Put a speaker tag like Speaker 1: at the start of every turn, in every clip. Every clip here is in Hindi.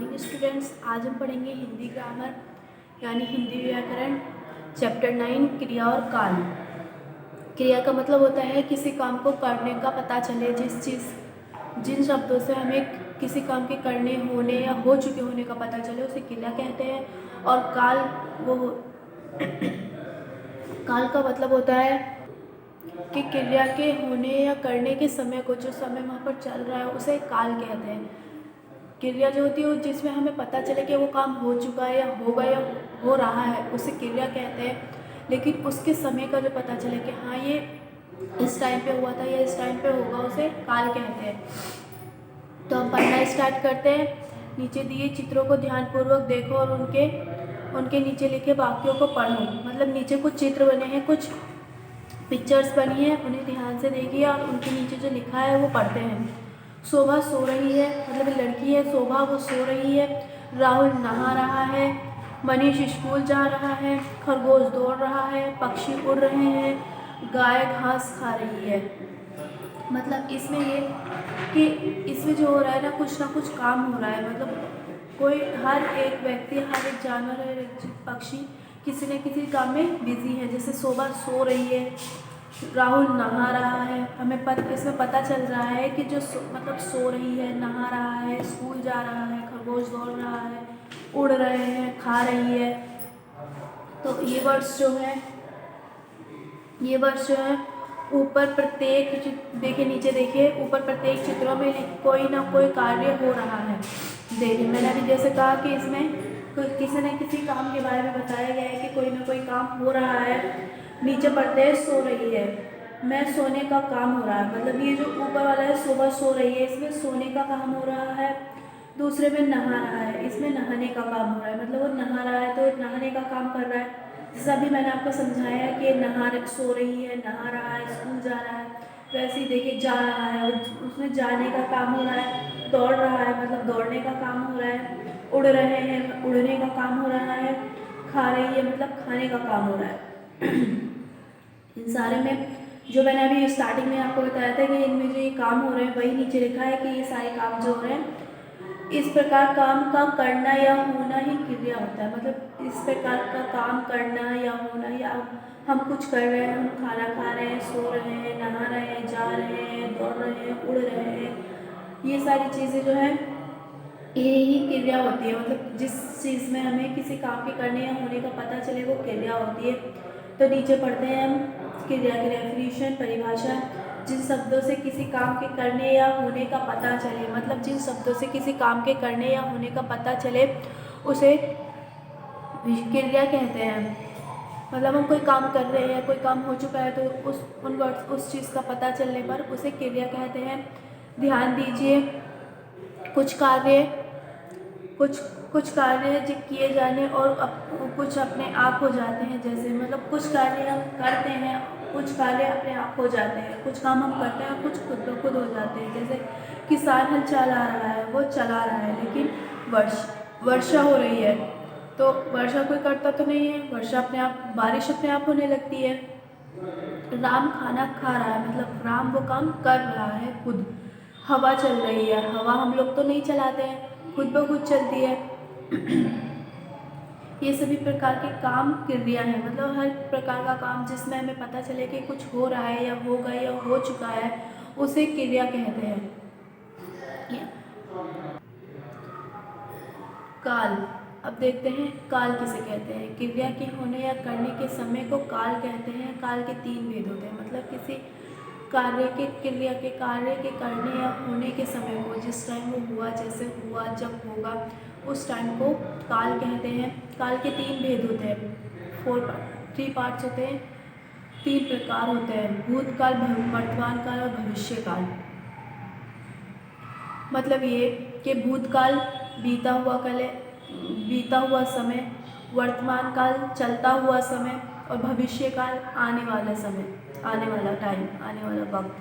Speaker 1: Morning students. आज हम पढ़ेंगे हिंदी ग्रामर यानी हिंदी व्याकरण चैप्टर 9 क्रिया और काल। क्रिया का मतलब होता है किसी काम को करने का पता चले, जिन शब्दों से हमें किसी काम के करने होने या हो चुके होने का पता चले उसे क्रिया कहते हैं। और काल काल का मतलब होता है कि क्रिया के होने या करने के समय को, जो समय वहाँ पर चल रहा है उसे काल कहते हैं। क्रिया जो होती है जिसमें हमें पता चले कि वो काम हो चुका है या होगा या हो रहा है उसे क्रिया कहते हैं। लेकिन उसके समय का जो पता चले कि हाँ ये इस टाइम पे हुआ था या इस टाइम पे होगा उसे काल कहते हैं। तो हम पढ़ना स्टार्ट करते हैं। नीचे दिए चित्रों को ध्यानपूर्वक देखो और उनके नीचे लिखे वाक्यों को पढ़ो। मतलब नीचे कुछ चित्र बने हैं, कुछ पिक्चर्स बनी है, उन्हें ध्यान से देखिए और उनके नीचे जो लिखा है वो पढ़ते हैं। शोभा सो रही है, मतलब लड़की है शोभा, वो सो रही है। राहुल नहा रहा है। मनीष स्कूल जा रहा है। खरगोश दौड़ रहा है। पक्षी उड़ रहे हैं। गाय घास खा रही है। मतलब इसमें ये कि इसमें जो हो रहा है ना कुछ काम हो रहा है। मतलब कोई हर एक व्यक्ति, हर एक जानवर, हर एक पक्षी किसी न किसी काम में बिजी है। जैसे शोभा सो रही है, राहुल नहा रहा है। हमें इसमें पता चल रहा है कि जो मतलब सो रही है, नहा रहा है, स्कूल जा रहा है, खरगोश दौड़ रहा है, उड़ रहे हैं, खा रही है। तो ये वर्ड्स जो है ऊपर प्रत्येक देखिए, नीचे देखिए, ऊपर प्रत्येक चित्रों में कोई ना कोई कार्य हो रहा है। देखिए मैंने अभी जैसे कहा कि इसमें किसी न किसी काम के बारे में बताया गया है कि कोई ना कोई काम हो रहा है। नीचे पढ़ते हैं सो रही है, मैं सोने का काम हो रहा है। मतलब ये जो ऊपर वाला है सुबह सो रही है, इसमें सोने का काम हो रहा है। दूसरे में नहा रहा है, इसमें नहाने का काम हो रहा है। मतलब वो नहा रहा है तो नहाने का काम कर रहा है। जैसा भी मैंने आपको समझाया कि सो रही है, नहा रहा है, स्कूल जा रहा है, वैसे ही देखिए जा रहा है, उसमें जाने का काम हो रहा है। दौड़ रहा है मतलब दौड़ने का काम हो रहा है। उड़ रहे हैं, उड़ने का काम हो रहा है। खा रही है मतलब खाने का काम हो रहा है। इन सारे में जो मैंने अभी स्टार्टिंग में आपको बताया था कि इनमें जो ये काम हो रहे हैं वही नीचे लिखा है कि ये सारे काम जो हो रहे हैं, इस प्रकार काम का करना या होना ही क्रिया होता है। मतलब इस प्रकार का काम करना या होना, या हम कुछ कर रहे हैं, हम खाना खा रहे हैं, सो रहे हैं, नहा रहे हैं, जा रहे हैं, दौड़ रहे हैं, उड़ रहे हैं, ये सारी चीज़ें जो है ये ही क्रिया होती है। मतलब जिस चीज़ में हमें किसी काम के करने या होने का पता चले वो क्रिया होती है। तो नीचे पढ़ते हैं हम क्रिया की डेफिनेशन, परिभाषा। जिन शब्दों से किसी काम के करने या होने का पता चले, मतलब जिन शब्दों से किसी काम के करने या होने का पता चले उसे क्रिया कहते हैं। मतलब हम कोई काम कर रहे हैं, कोई काम हो चुका है तो उस चीज़ का पता चलने पर उसे क्रिया कहते हैं। ध्यान दीजिए, कुछ कार्य जो किए जाने और कुछ अपने आप हो जाते हैं। जैसे मतलब कुछ कार्य हम करते हैं, कुछ कार्य अपने आप हो जाते हैं। कुछ काम हम करते हैं, कुछ खुद ब खुद हो जाते हैं। जैसे किसान हल चला रहा है, वो चला रहा है, लेकिन वर्षा हो रही है तो वर्षा कोई करता तो नहीं है, वर्षा अपने आप, बारिश अपने आप होने लगती है। राम खाना खा रहा है, मतलब राम वो काम कर रहा है खुद। हवा चल रही है, हवा हम लोग तो नहीं चलाते हैं, खुद ब खुद चलती है। ये सभी प्रकार के काम क्रिया है। मतलब हर प्रकार का काम जिसमें हमें पता चले कि कुछ हो रहा है या होगा या हो चुका है उसे क्रिया कहते हैं। काल, अब देखते हैं काल किसे कहते हैं। क्रिया के होने या करने के समय को काल कहते हैं। काल के 3 भेद होते हैं। मतलब किसी कार्य के, क्रिया के कार्य के करने या होने के समय को, जिस टाइम वो हुआ, जैसे हुआ, जब होगा, उस टाइम को काल कहते हैं। काल के 3 भेद होते हैं, 3 पार्ट्स होते हैं, 3 प्रकार होते हैं: भूतकाल, वर्तमान काल और भविष्य काल। मतलब ये कि भूतकाल बीता हुआ समय, वर्तमान काल चलता हुआ समय और भविष्य काल आने वाला समय, आने वाला टाइम, आने वाला वक्त।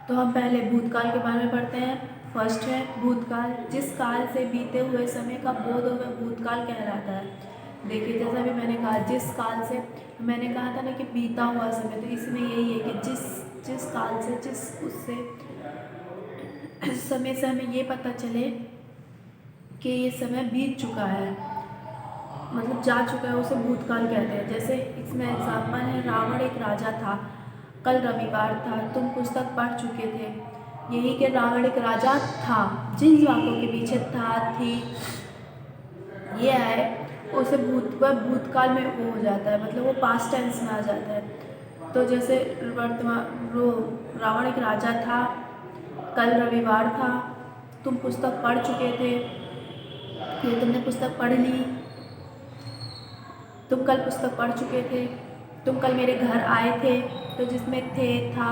Speaker 1: तो हम पहले भूतकाल के बारे में पढ़ते हैं। फर्स्ट है भूतकाल। जिस काल से बीते हुए समय का बोध हो वह भूतकाल कहलाता है। देखिए जैसा भी मैंने कहा, जिस काल से, मैंने कहा था ना कि बीता हुआ समय, तो इसमें यही है कि जिस काल से, जिस उससे समय से हमें ये पता चले कि ये समय बीत चुका है, मतलब जा चुका है, उसे भूतकाल कहते हैं। जैसे इसमें एग्जाम्पल है, रावण एक राजा था, कल रविवार था, तुम पुस्तक पढ़ चुके थे। यही कि रावण एक राजा था, जिन वाक्यों के पीछे था, थी, ये है, उसे भूतकाल में वो हो जाता है, मतलब वो पास्ट टेंस में आ जाता है। तो जैसे वर्तमान रावण एक राजा था, कल रविवार था, तुम पुस्तक पढ़ चुके थे, ये तुमने पुस्तक पढ़ ली, तुम कल पुस्तक पढ़ चुके थे, तुम कल मेरे घर आए थे। तो जिसमें थे, था,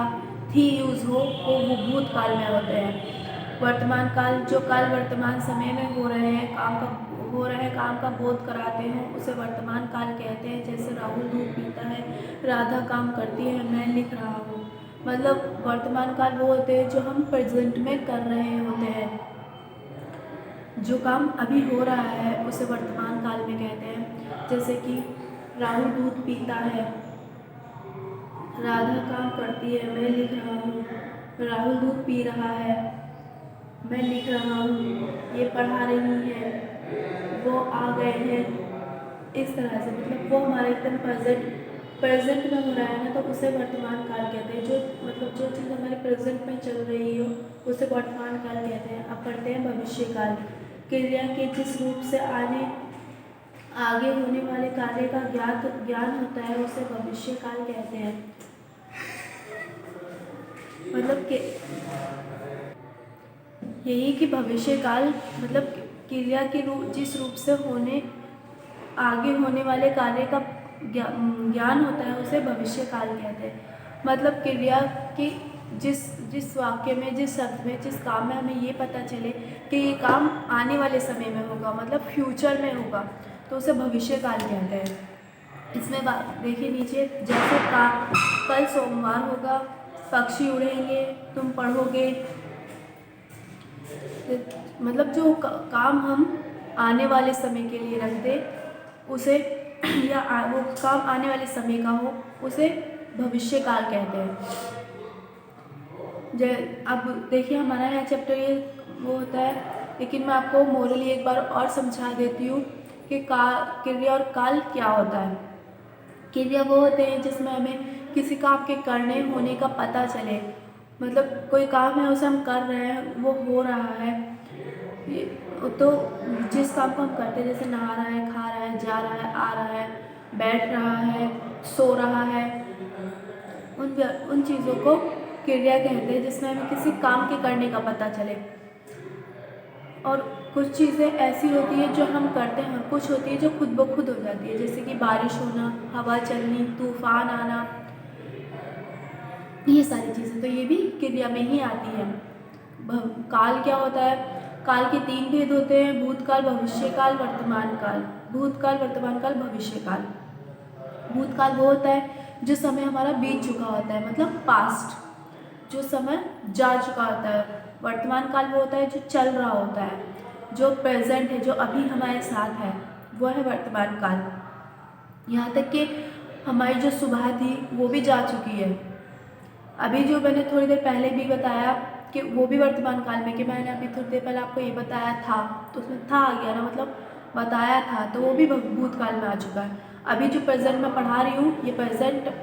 Speaker 1: थी यूज़ हो, वो भूतकाल में होते हैं। वर्तमान काल, जो काल वर्तमान समय में हो रहे हैं काम का बोध कराते हैं, उसे वर्तमान काल कहते हैं। जैसे राहुल दूध पीता है, राधा काम करती है, मैं लिख रहा हूँ। मतलब वर्तमान काल वो होते हैं जो हम प्रेजेंट में कर रहे होते हैं, जो काम अभी हो रहा है उसे वर्तमान काल में कहते हैं। जैसे कि राहुल दूध पीता है, राधा काम करती है, मैं लिख रहा हूँ। राहुल दूध पी रहा है, मैं लिख रहा हूँ। ये पढ़ा रही है, वो आ गए हैं। इस तरह से मतलब वो हमारे एकदम प्रेजेंट में हो रहा है ना, तो उसे वर्तमान काल कहते हैं। जो मतलब जो चीज़ हमारे प्रेजेंट में चल रही हो उसे वर्तमान काल कहते हैं। अब पढ़ते हैं भविष्य काल। क्रिया के जिस रूप से आगे होने वाले कार्य का ज्ञान होता है, उसे भविष्य काल कहते हैं। मतलब कि यही कि भविष्य काल मतलब क्रिया के जिस रूप से आगे होने वाले कार्य का ज्ञान होता है, उसे भविष्य काल कहते हैं। मतलब क्रिया की जिस वाक्य में, जिस शब्द में, जिस काम में हमें ये पता चले कि ये काम आने वाले समय में होगा, मतलब फ्यूचर में होगा, तो उसे भविष्य काल कहते हैं। इसमें देखिए नीचे, जैसे कल सोमवार होगा, पक्षी उड़ेंगे, तुम पढ़ोगे। मतलब जो काम हम आने वाले समय के लिए रख दें उसे या वो काम आने वाले समय का हो, उसे भविष्य काल कहते हैं। अब देखिए हमारा यहाँ चैप्टर ये वो होता है, लेकिन मैं आपको मोरली एक बार और समझा देती हूँ कि क्रिया और काल क्या होता है। क्रिया वो होते हैं जिसमें हमें किसी काम के करने होने का पता चले, मतलब कोई काम है उसे हम कर रहे हैं, वो हो रहा है। तो जिस काम को हम करते हैं, जैसे नहा रहा है, खा रहा है, जा रहा है, आ रहा है, बैठ रहा है, सो रहा है, उन चीज़ों को क्रिया कहते हैं, जिसमें हमें किसी काम के करने का पता चले। और कुछ चीज़ें ऐसी होती है जो हम करते हैं, और कुछ होती है जो खुद ब खुद हो जाती है, जैसे कि बारिश होना, हवा चलनी, तूफान आना, ये सारी चीज़ें तो ये भी क्रिया में ही आती है। काल क्या होता है? काल के 3 भेद होते हैं, भूतकाल, भविष्यकाल, वर्तमान काल। भूतकाल, वर्तमान काल, भविष्यकाल। भूतकाल वो होता है जो समय हमारा बीत चुका होता है, मतलब पास्ट, जो समय जा चुका होता है। वर्तमान काल वो होता है जो चल रहा होता है, जो प्रेजेंट है, जो अभी हमारे साथ है, वो है वर्तमान काल। यहाँ तक कि हमारी जो सुबह थी वो भी जा चुकी है। अभी जो मैंने थोड़ी देर पहले भी बताया कि वो भी वर्तमान काल में, कि मैंने अभी थोड़ी देर पहले आपको ये बताया था, तो उसमें था आ गया ना, मतलब बताया था, तो वो भी भूतकाल में आ चुका है। अभी जो प्रेजेंट में पढ़ा रही हूँ, ये प्रेजेंट,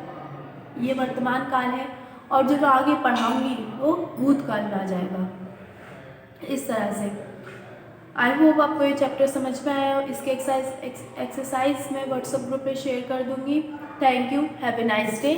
Speaker 1: ये वर्तमान काल है, और जो मैं आगे पढ़ाऊँगी वो भूतकाल में आ जाएगा। इस तरह से आई होप आपको ये चैप्टर समझ में आया, और इसके एक्सरसाइज मैं व्हाट्सएप ग्रुप पे शेयर कर दूँगी। Thank you, have a nice day.